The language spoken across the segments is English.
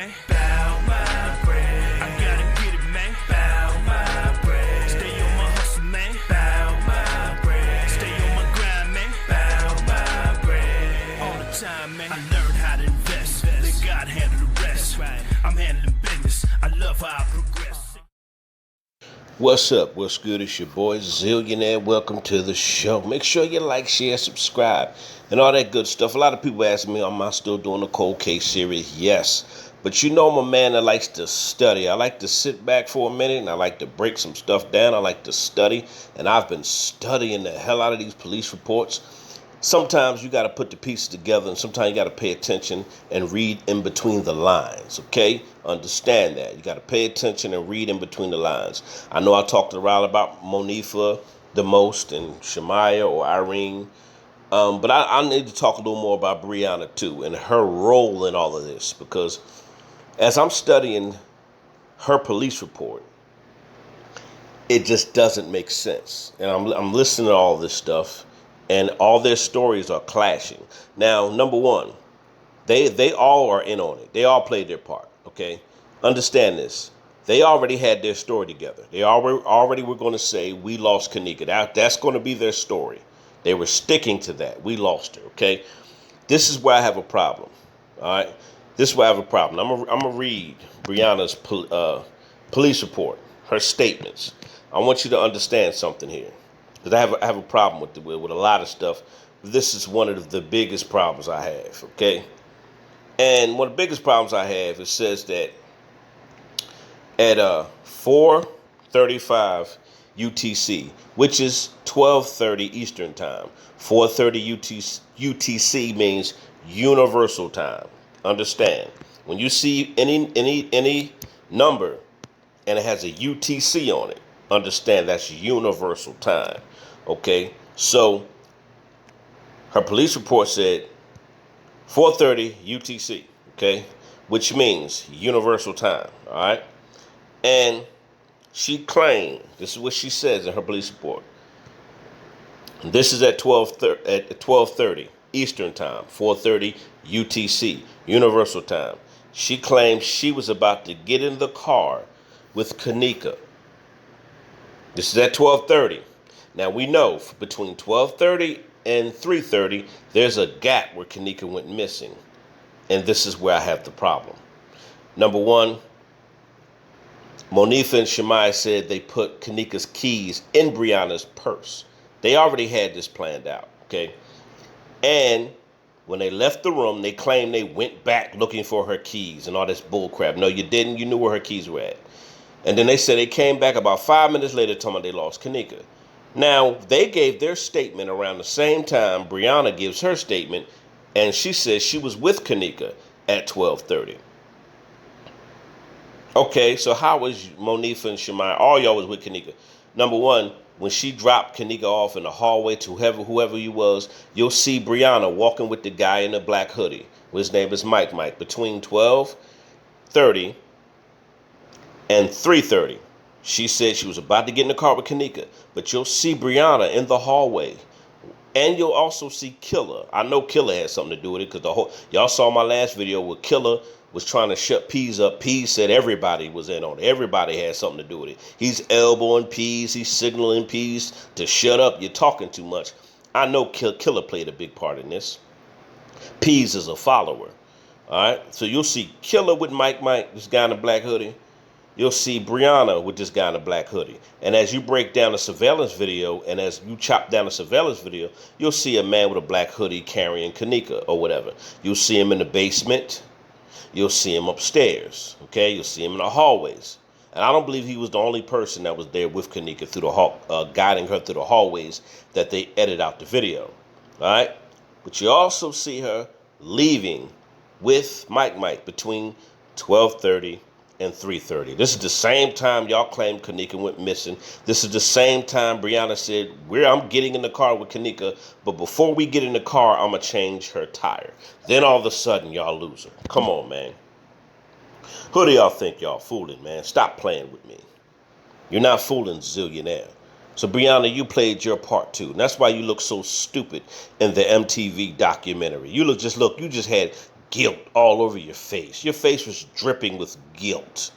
Bow my bread. I gotta get it, man. Bow my bread. Stay on my hustle, man. Bow my bread. Stay on my grind, man. Bow my bread. All the time, man. I learned how to invest. Let God handle the rest. I'm handling business. I love how I progress. What's up? What's good? It's your boy Zillionaire. Welcome to the show. Make sure you like, share, subscribe, and all that good stuff. A lot of people ask me, am I still doing the cold case series? Yes. But you know I'm a man that likes to study. I like to sit back for a minute and I like to break some stuff down. I like to study. And I've been studying the hell out of these police reports. Sometimes you got to put the pieces together, and sometimes you got to pay attention and read in between the lines, okay? Understand that. You got to pay attention and read in between the lines. I know I talked a lot about Monifa the most and Shemaya or Irene, but I need to talk a little more about Brianna too and her role in all of this, because as I'm studying her police report, it just doesn't make sense. And I'm listening to all this stuff, and all their stories are clashing. Now, number one, they all are in on it. They all played their part, okay? Understand this. They already had their story together. They already were going to say, we lost Kenneka. That's going to be their story. They were sticking to that. We lost her, okay? This is where I have a problem, all right? This is where I have a problem. I'm going to read Brianna's police report, her statements. I want you to understand something here, because I have a problem with a lot of stuff. This is one of the biggest problems I have, okay? And one of the biggest problems I have, it says that at 4:35 UTC, which is 12:30 Eastern Time. 4:30 UTC means Universal Time. Understand? When you see any number and it has a UTC on it, understand that's Universal Time. Okay? So her police report said 4:30 UTC, okay? Which means Universal Time, all right? And she claimed, this is what she says in her police report. This is at 12:30 Eastern Time, 4:30 UTC, Universal Time. She claimed she was about to get in the car with Kenneka. This is at 12:30. Now we know between 12:30 and 3:30, there's a gap where Kenneka went missing. And this is where I have the problem. Number one, Monifa and Shemaya said they put Kenneka's keys in Brianna's purse. They already had this planned out, okay? And when they left the room, they claimed they went back looking for her keys and all this bull crap. No, you didn't. You knew where her keys were at. And then they said they came back about 5 minutes later telling them they lost Kenneka. Now, they gave their statement around the same time Brianna gives her statement, and she says she was with Kenneka at 12:30. Okay, so how was Monifa and Shemaya? All y'all was with Kenneka. Number one, when she dropped Kenneka off in the hallway to whoever you was, you'll see Brianna walking with the guy in the black hoodie. His name is Mike. Between 12:30 and 3:30. She said she was about to get in the car with Kenneka, but you'll see Brianna in the hallway. And you'll also see Killer. I know Killer had something to do with it, because y'all saw my last video where Killer was trying to shut Peas up. Peas said everybody was in on it. Everybody had something to do with it. He's elbowing Peas. He's signaling Peas to shut up. You're talking too much. I know Killer played a big part in this. Peas is a follower. All right? So you'll see Killer with Mike, this guy in the black hoodie. You'll see Brianna with this guy in a black hoodie. And as you break down the surveillance video, and as you chop down the surveillance video, you'll see a man with a black hoodie carrying Kenneka or whatever. You'll see him in the basement. You'll see him upstairs. Okay? You'll see him in the hallways. And I don't believe he was the only person that was there with Kenneka through guiding her through the hallways that they edit out the video. All right? But you also see her leaving with Mike between 12:30 and 3:30. This is the same time y'all claim Kenneka went missing. This is the same time Brianna said, I'm getting in the car with Kenneka, but before we get in the car, I'm going to change her tire. Then all of a sudden, y'all lose her. Come on, man. Who do y'all think y'all fooling, man? Stop playing with me. You're not fooling Zillionaire. So, Brianna, you played your part too. And that's why you look so stupid in the MTV documentary. You just had guilt all over your face. Your face was dripping with guilt.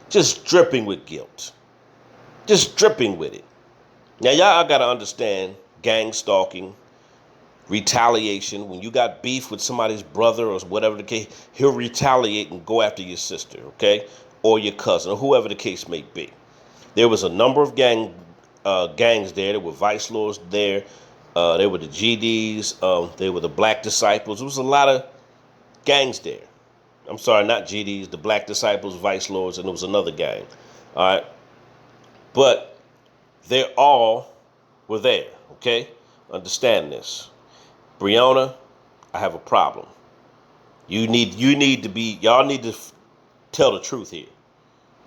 Just dripping with guilt. Just dripping with it. Now, y'all got to understand gang stalking, retaliation. When you got beef with somebody's brother or whatever the case, he'll retaliate and go after your sister, okay? Or your cousin, or whoever the case may be. There was a number of gangs there. There were vice lords there. There were the GDs. There were the Black Disciples. There was a lot of gangs there. I'm sorry, not GDs, the Black Disciples, vice lords, and there was another gang. All right? But they all were there, okay? Understand this. Breonna, I have a problem. Y'all need to tell the truth here.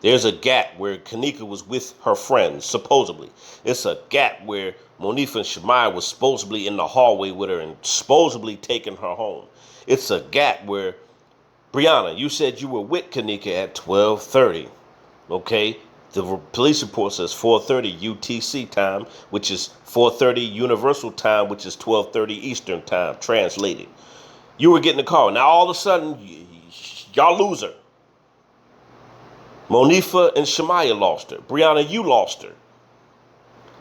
There's a gap where Kenneka was with her friends, supposedly. It's a gap where Monifa and Shemaiah was supposedly in the hallway with her and supposedly taking her home. It's a gap where, Breonna, you said you were with Kenneka at 12:30, okay? The police report says 4:30 UTC time, which is 4:30 Universal time, which is 12:30 Eastern time, translated. You were getting a call. Now all of a sudden, y'all lose her. Monifa and Shemaiah lost her. Breonna, you lost her.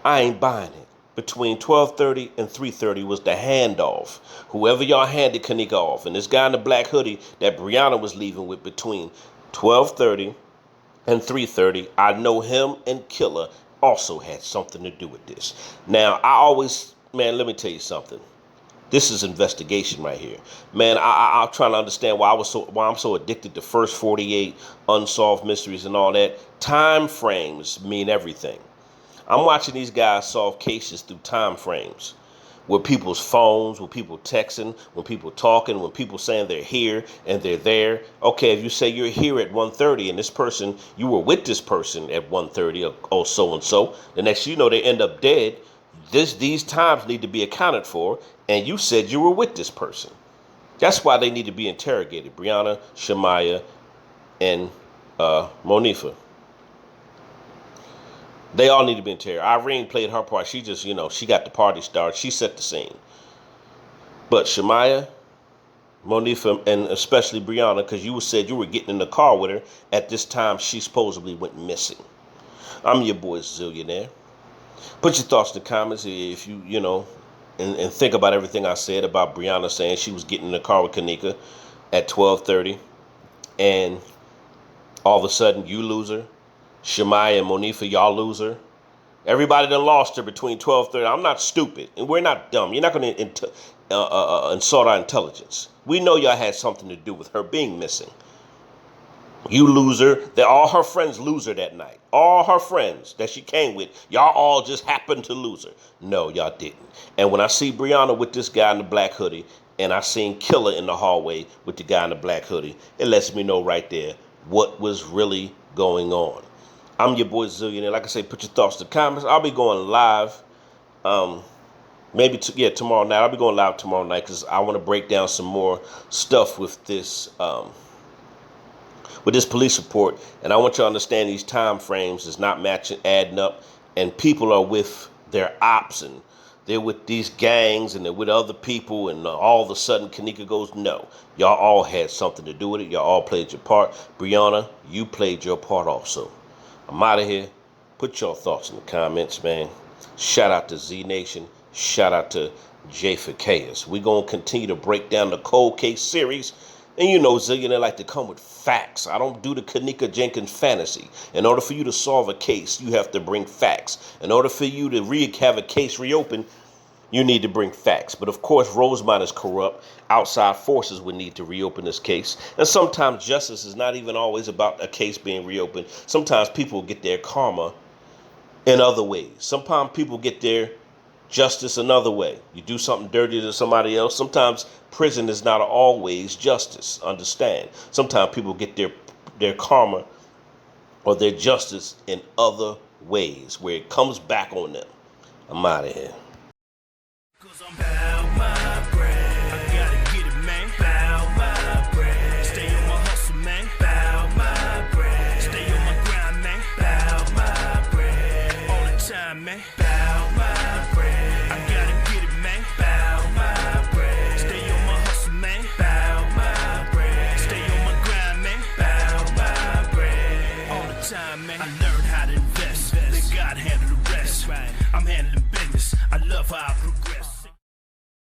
I ain't buying it. Between 12:30 and 3:30 was the handoff. Whoever y'all handed Kenneka off, and this guy in the black hoodie that Breonna was leaving with between 12:30 and 3:30, I know him and Killer also had something to do with this. Now, let me tell you something. This is investigation right here. Man, I'm trying to understand why I'm so addicted to First 48, Unsolved Mysteries and all that. Time frames mean everything. I'm watching these guys solve cases through time frames. With people's phones, with people texting, when people talking, when people saying they're here and they're there. Okay, if you say you're here at 1:30 and this person, you were with this person at 1:30 or so and so, the next you know they end up dead. These times need to be accounted for, and you said you were with this person. That's why they need to be interrogated. Breonna, Shemaiah, and Monifa. They all need to be interrogated. Irene played her part. She just, she got the party started. She set the scene. But Shemaiah, Monifa, and especially Breonna, because you said you were getting in the car with her at this time she supposedly went missing. I'm your boy Zillionaire. Put your thoughts in the comments if you, and think about everything I said about Breonna saying she was getting in the car with Kenneka at 12:30, and all of a sudden you lose her. Shemaiah and Monifa, y'all lose her. Everybody done lost her between 12:30. I'm not stupid, and we're not dumb. You're not going to insult our intelligence. We know y'all had something to do with her being missing. You lose her. All her friends lose her that night. All her friends that she came with, y'all all just happened to lose her. No, y'all didn't. And when I see Breonna with this guy in the black hoodie, and I seen Killer in the hallway with the guy in the black hoodie, it lets me know right there what was really going on. I'm your boy Zillionaire. Like I say, put your thoughts in the comments. I'll be going live tomorrow night. I'll be going live tomorrow night because I want to break down some more stuff with this police report. And I want you to understand these time frames is not matching, adding up. And people are with their ops and they're with these gangs and they're with other people. And all of a sudden Kenneka goes, no. Y'all all had something to do with it. Y'all all played your part. Breonna, you played your part also. I'm out of here. Put your thoughts in the comments, man. Shout out to Z Nation. Shout out to J4K. We're going to continue to break down the cold case series. And Zillionaire like to come with facts. I don't do the Kenneka Jenkins fantasy. In order for you to solve a case, you have to bring facts. In order for you to have a case reopened, you need to bring facts. But of course, Rosemont is corrupt. Outside forces would need to reopen this case. And sometimes justice is not even always about a case being reopened. Sometimes people get their karma in other ways. Sometimes people get their justice another way. You do something dirty to somebody else. Sometimes prison is not always justice. Understand? Sometimes people get their karma or their justice in other ways where it comes back on them. I'm out of here. Cause I'm bout my bread. I gotta get it, man. Bout my bread. Stay on my hustle, man. Bout my bread. Stay on my grind, man. Bout my bread. All the time, man. Bout my bread. I gotta get it, man. Bout my bread. Stay on my hustle, man. Bout my bread. time, man. I learned how to invest. Let God handle the rest. I'm handling business. I love how I progress.